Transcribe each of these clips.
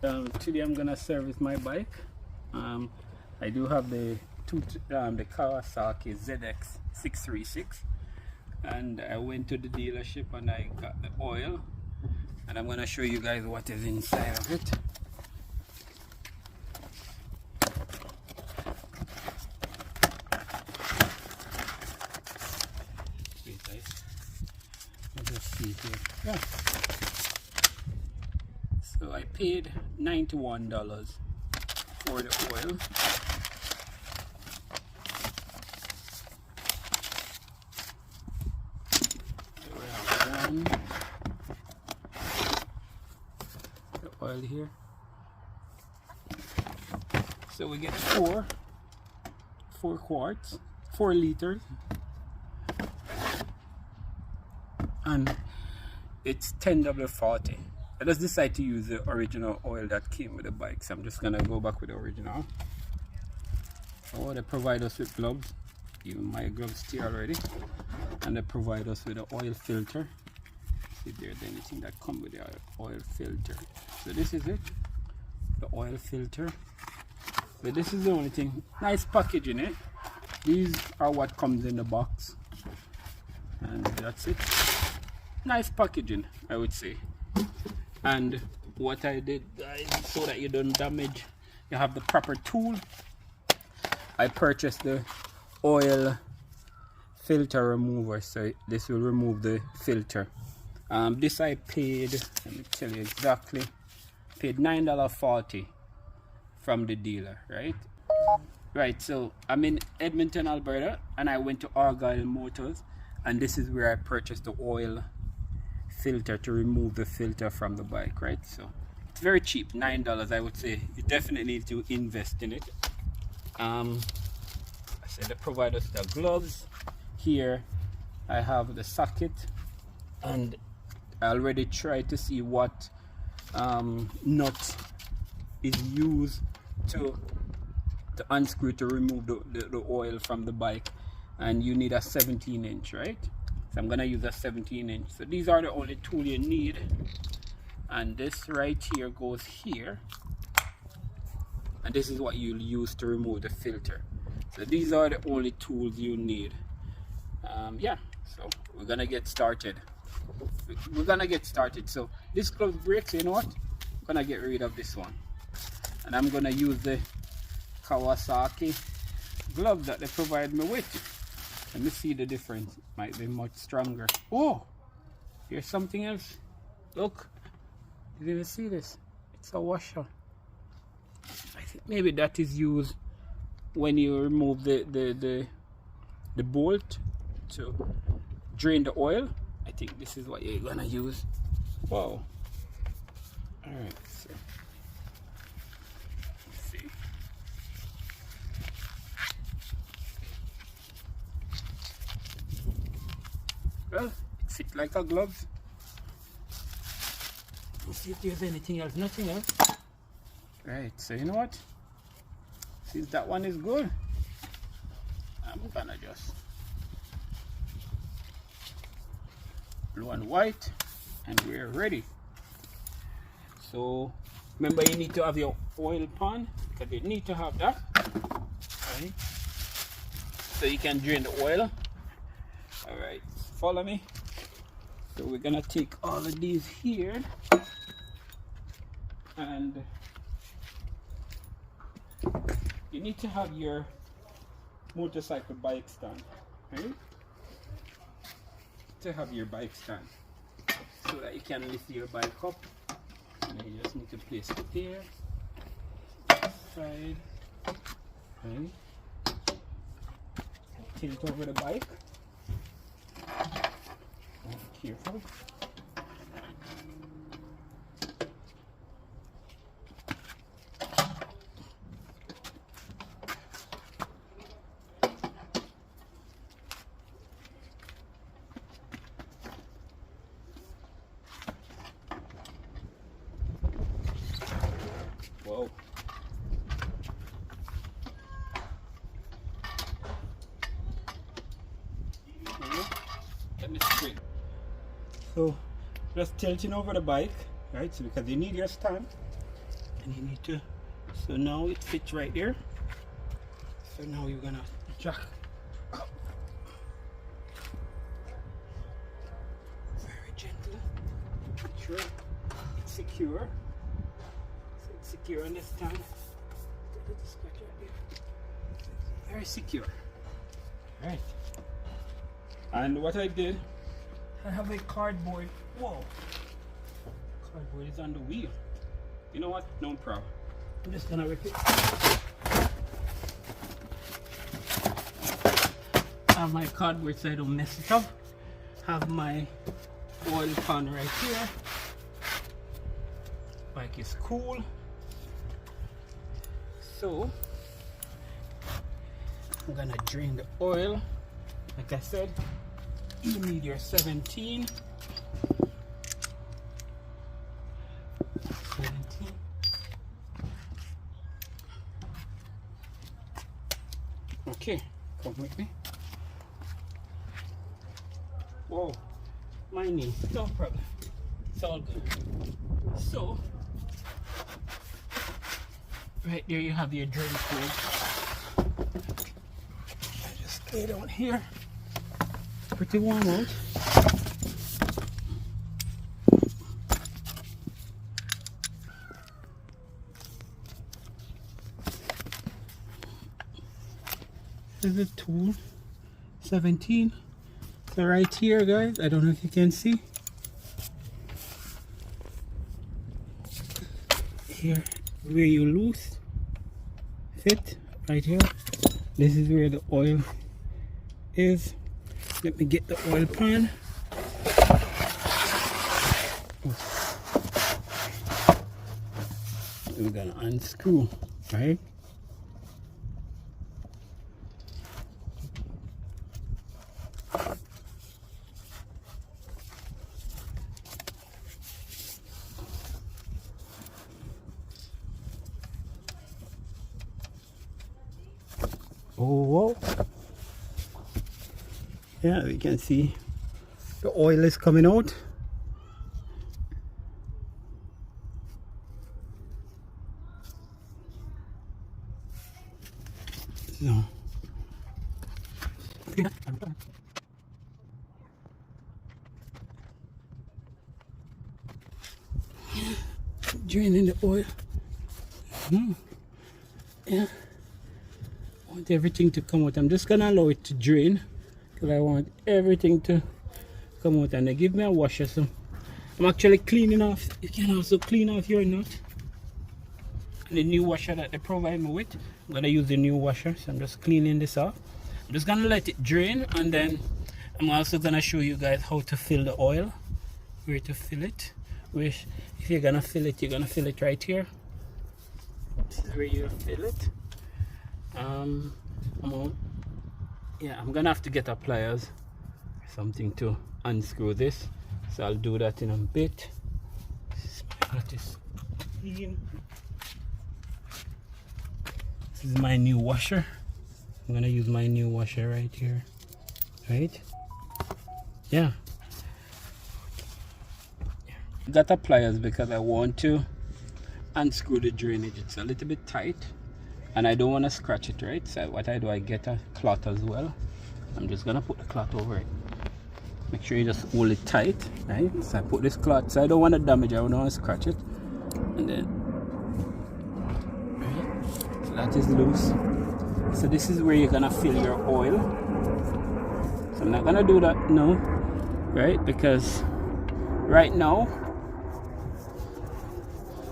Today I'm gonna service my bike. I do have the Kawasaki ZX636, and I went to the dealership and I got the oil, and I'm gonna show you guys what is inside of it. Let's see here. Yeah. So I paid $91 for the oil. So we have the oil here. So we get four quarts, 4 liters. And it's $10.40. I just decided to use the original oil that came with the bike, so I'm just gonna go back with the original. Oh, they provide us with gloves. Even my gloves tear already. And they provide us with an oil filter. See if there's anything that comes with the oil filter. So this is it, the oil filter. So this is the only thing. Nice packaging, eh? These are what comes in the box, and that's it. Nice packaging, I would say. And what I did, so that you don't damage, you have the proper tool. I purchased the oil filter remover, so this will remove the filter. This I paid, let me tell you exactly, paid $9.40 from the dealer, right? Right, so I'm in Edmonton, Alberta, and I went to Argyle Motors, and this is where I purchased the oil filter to remove the filter from the bike, right? So it's very cheap, $9. I would say you definitely need to invest in it. I said they provide us the gloves. Here I have the socket, and I already tried to see what nut is used to unscrew to remove the oil from the bike, and you need a 17-inch, right? So I'm gonna use a 17-inch. So these are the only tool you need, and this right here goes here, and this is what you'll use to remove the filter. So these are the only tools you need. Yeah, so we're gonna get started. So this glove breaks, you know what? I'm gonna get rid of this one, and I'm gonna use the Kawasaki gloves that they provide me with. Let me see the difference. Might be much stronger. Oh, here's something else. Look, you didn't see this. It's a washer. I think maybe that is used when you remove the bolt to drain the oil. I think this is what you're gonna use. Wow. All right. So let's see. Well, it fits like a glove. Let's see if there's anything else. Nothing else. Right, so you know what? Since that one is good, I'm gonna just blue and white, and we're ready. So remember, you need to have your oil pan, because you need to have that, right? So you can drain the oil. All right, follow me. So we're gonna take all of these here, and you need to have your motorcycle bike stand, right? To have your bike stand so that you can lift your bike up, and you just need to place it there, side, right? Tilt over the bike. Careful. Whoa. Let me straight. So just tilting over the bike, right? So because you need your stand, and you need to, so now it fits right there. So now you're gonna jack up very gentle, make sure it's secure. So it's secure on this stand. Very secure. Right. And what I did, I have a cardboard. Whoa. Cardboard is on the wheel. You know what? No problem. I'm just gonna rip it. Have my cardboard so I don't mess it up. Have my oil pan right here. Bike is cool. So I'm gonna drain the oil. Like I said, you need your 17. 17. Okay, come with me. Whoa, my knee, no problem. It's all good. So, right there you have your drain code. I just lay down here. Pretty warm out. This is a tool, 17. So right here, guys, I don't know if you can see. Here, where you loose, fit, right here. This is where the oil is. Let me get the oil pan. We're gonna unscrew, right? Oh, whoa. Yeah, we can see the oil is coming out. No. Draining the oil. Yeah. I want everything to come out. I'm just gonna allow it to drain because I want everything to come out, and they give me a washer, so I'm actually cleaning off. You can also clean off your nut. And the new washer that they provide me with, I'm gonna use the new washer, so I'm just cleaning this off. I'm just gonna let it drain, and then I'm also gonna show you guys how to fill the oil, where to fill it. Which, if you're gonna fill it, you're gonna fill it right here. This is where you fill it. I'm gonna have to get a pliers, something to unscrew this, so I'll do that in a bit. This is my new washer. I'm gonna use my new washer right here, right? Yeah. Got a pliers because I want to unscrew the drainage. It's a little bit tight and I don't want to scratch it, right? So what I do, I get a cloth as well. I'm just gonna put the cloth over it. Make sure you just hold it tight, right? So I put this cloth, so I don't want to damage it, I don't want to scratch it. And then, right? So that is loose. So this is where you're gonna fill your oil. So I'm not gonna do that now, right? Because right now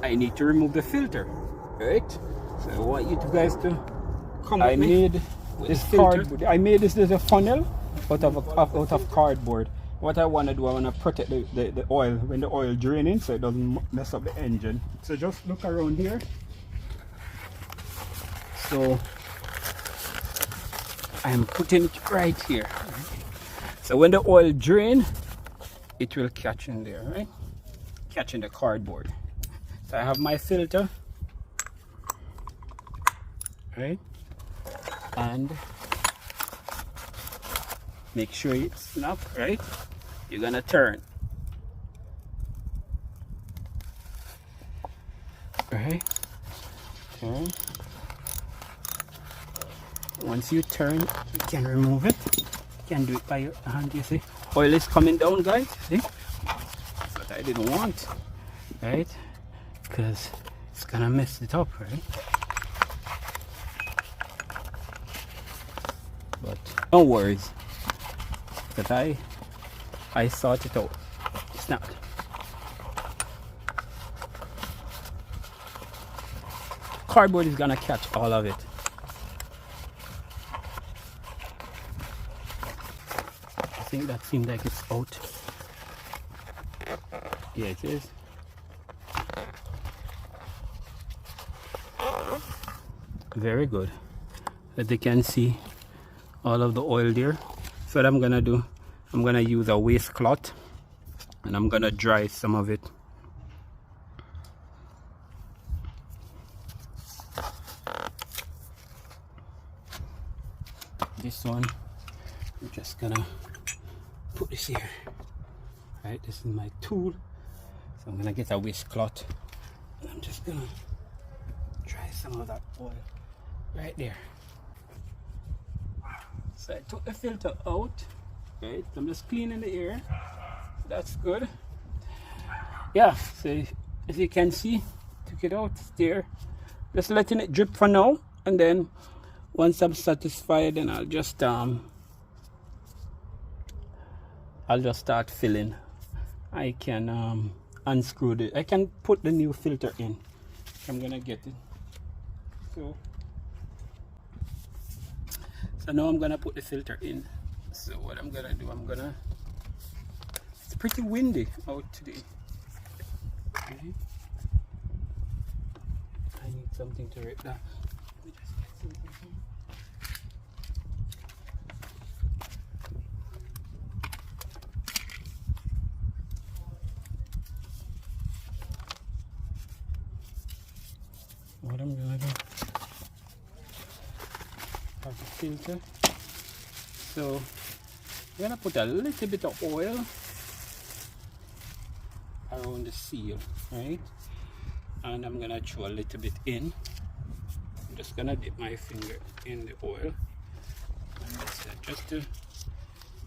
I need to remove the filter, right? So I want you guys to come with me. I made this as a funnel out of cardboard. What I want to do, I want to protect the oil when the oil draining, so it doesn't mess up the engine. So just look around here. So I'm putting it right here. So when the oil drain, it will catch in there, right? Catch in the cardboard. So I have my filter, right? And make sure it's snap, right? You're gonna turn, right? Okay. Once you turn, you can remove it. You can do it by your hand, you see. Oil is coming down, guys, see? That's what I didn't want, right? Because it's gonna mess it up, right? But no worries, because I sort it out. It's not. Cardboard is gonna catch all of it. I think that seems like it's out. Yeah, it is. Very good. As you can see, all of the oil there. So what I'm gonna do, I'm gonna use a waistcloth and I'm gonna dry some of it. This one, I'm just gonna put this here. Right, this is my tool. So I'm gonna get a waistcloth and I'm just gonna dry some of that oil right there. So I took the filter out. Right, I'm just cleaning the air. That's good. Yeah, so as you can see, took it out, it's there. Just letting it drip for now, and then once I'm satisfied, then I'll just start filling. I can unscrew it. I can put the new filter in. I'm gonna get it. So now I'm gonna put the filter in. So what I'm gonna do, it's pretty windy out today. Okay. I need something to rip that. Let me just get something here. What I'm gonna do, have the filter. So I'm gonna put a little bit of oil around the seal, right? And I'm gonna throw a little bit in. I'm just gonna dip my finger in the oil, and that's it, just to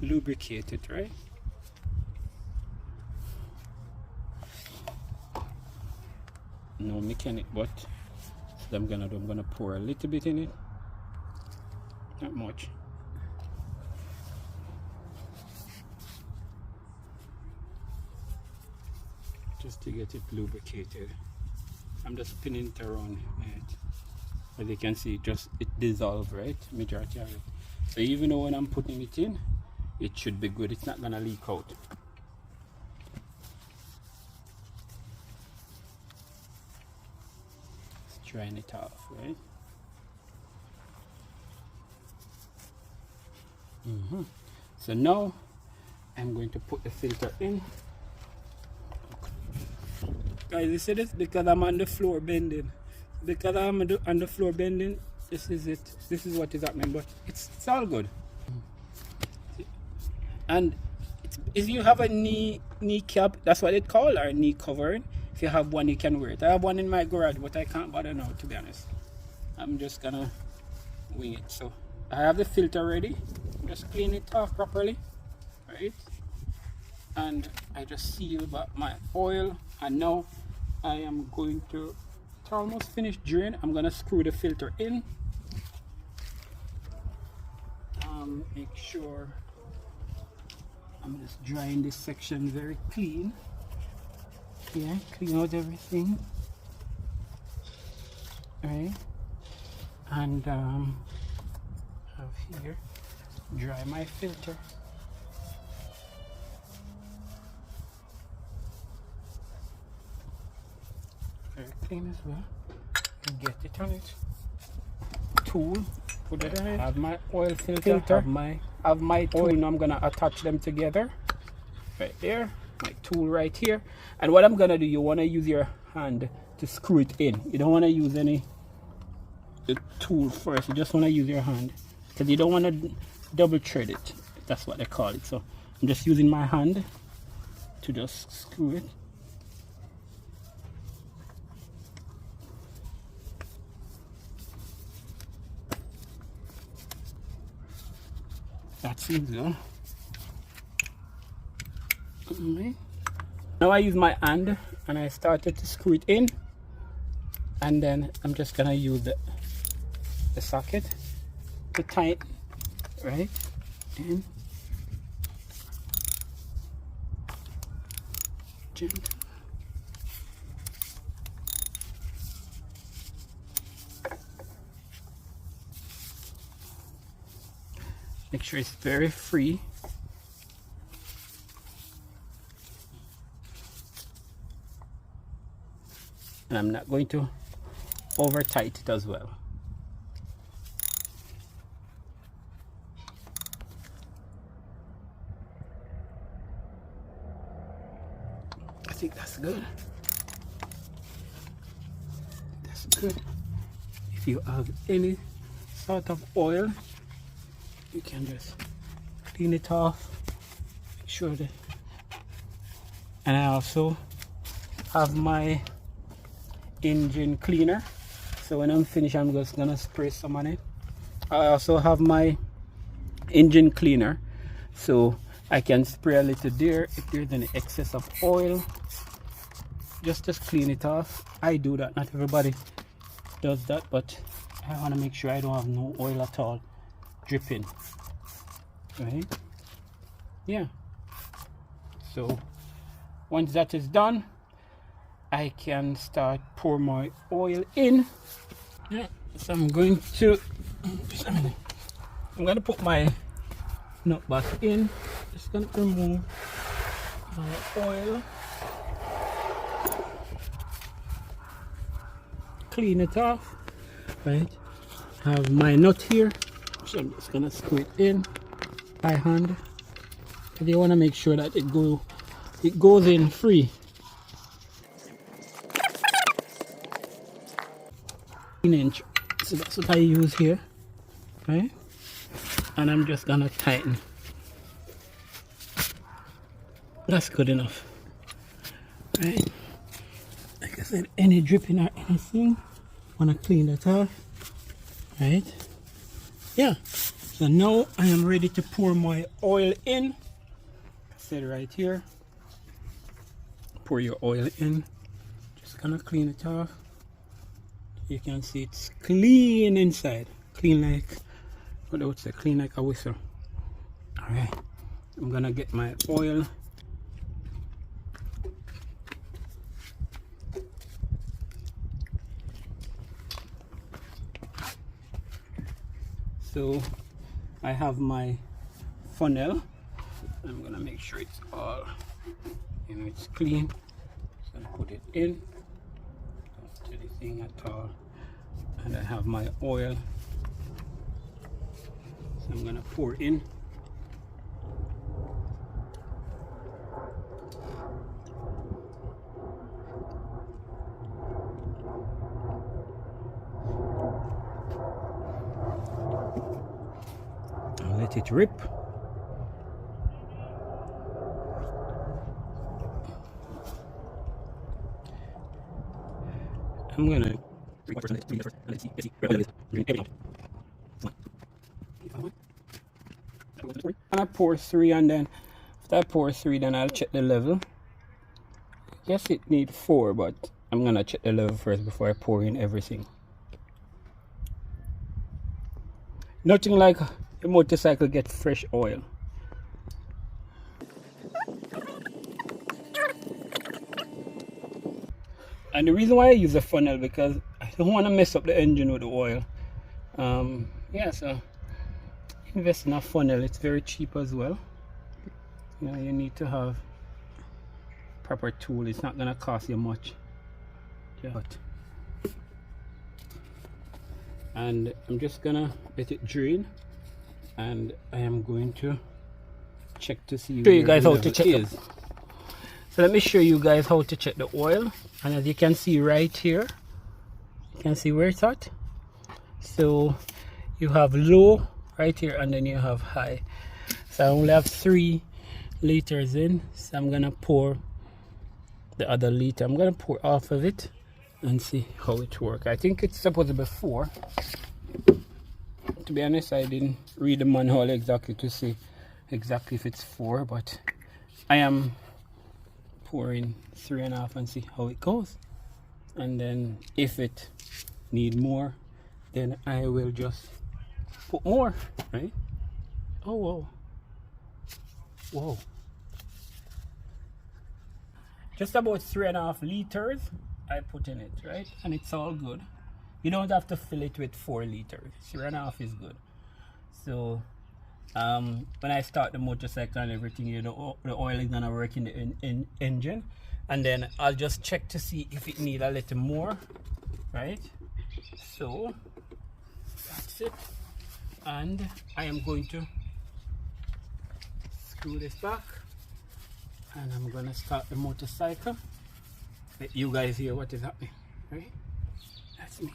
lubricate it, right? No mechanic, but what I'm gonna do, I'm gonna pour a little bit in it, not much. Just to get it lubricated. I'm just spinning it around it. As you can see, it dissolves, right? Majority of it. So even though when I'm putting it in, it should be good. It's not gonna leak out. Just drying it off, right? So now I'm going to put the filter in. Guys, you see this? Because I'm on the floor bending. Because I'm on the floor bending, this is it. This is what is happening, but it's all good. And if you have a knee cap, that's what it called, or knee covering. If you have one, you can wear it. I have one in my garage, but I can't bother now, to be honest. I'm just gonna wing it. So I have the filter ready. Just clean it off properly, right? And I just seal back my oil, and now I am going to, it's almost finished drain. I'm gonna screw the filter in. Make sure I'm just drying this section very clean. Yeah, clean out everything. Right, and have here, dry my filter. Very clean as well. And get it on it. Tool. Put it on it. Have my oil filter. Have my tool. Now I'm gonna attach them together. Right there. My tool right here. And what I'm gonna do, you wanna use your hand to screw it in. You don't wanna use the tool first. You just wanna use your hand, because you don't wanna double thread it. That's what they call it. So I'm just using my hand to just screw it. That seems good. Alright. Now I use my hand and I started to screw it in, and then I'm just gonna use the socket to tighten, right? And gentle. Make sure it's very free. And I'm not going to over tight it as well. I think that's good. That's good. If you have any sort of oil, you can just clean it off. Make sure that. And I also have my engine cleaner, so when I'm finished I'm just gonna spray some on it. I also have my engine cleaner, so I can spray a little there if there's any excess of oil, just to clean it off. I do that, not everybody does that, but I want to make sure I don't have no oil at all dripping, right? Yeah, so once that is done, I can start pour my oil in. Yeah, so I'm going to put my nut back in. Just gonna remove my oil, clean it off, right? Have my nut here, so I'm just gonna screw it in by hand. And you want to make sure that it goes in free. An inch, so that's what I use here, right? And I'm just gonna tighten. That's good enough, right? Like I said, any dripping or anything, wanna clean that off, right? Yeah. So now I am ready to pour my oil in. Set it right here. Pour your oil in. Just gonna clean it off. You can see it's clean inside. Clean like, what I would say, clean like a whistle. Alright, I'm gonna get my oil. So I have my funnel. I'm gonna make sure it's all, it's clean. So I put it in. Don't do anything at all. And I have my oil. So I'm gonna pour in. And let it rip. I'm gonna I pour 3, and then after I pour 3, then I'll check the level. Yes, it needs 4, but I'm gonna check the level first before I pour in everything. Nothing like a motorcycle gets fresh oil. And the reason why I use a funnel, because I don't want to mess up the engine with the oil. Yeah, so invest in a funnel. It's very cheap as well. You know, you need to have proper tool. It's not gonna cost you much. Yeah. And I'm just gonna let it drain, and I am going to check to see. Show you guys how to check it. So let me show you guys how to check the oil. And as you can see right here, you can see where it's at. So you have low right here, and then you have high. So I only have 3 liters in, so I'm gonna pour the other liter. I'm gonna pour off of it and see how it works. I think it's supposed to be 4. To be honest, I didn't read the manual exactly to see exactly if it's 4, but I am pouring 3.5 and see how it goes. And then if it need more, then I will just put more, right? Oh, whoa. Whoa. Just about 3.5 liters I put in it, right? And it's all good. You don't have to fill it with 4 liters. 3.5 is good. So when I start the motorcycle and everything, you know, the oil is gonna work in the engine, and then I'll just check to see if it need a little more, right? So that's it, and I am going to screw this back, and I'm gonna start the motorcycle. Let you guys hear what is happening, right? That's me.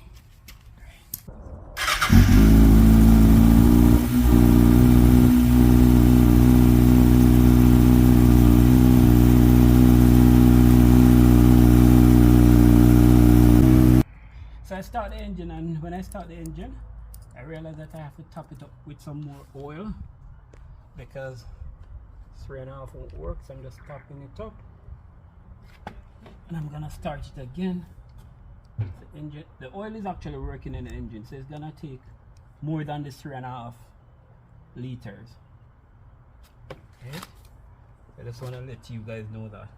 So I start the engine, and when I start the engine, I realize that I have to top it up with some more oil because 3.5 won't work, so I'm just topping it up. And I'm gonna start it again. The engine, the oil is actually working in the engine, so it's gonna take more than the 3.5 liters. Okay? I just wanna let you guys know that.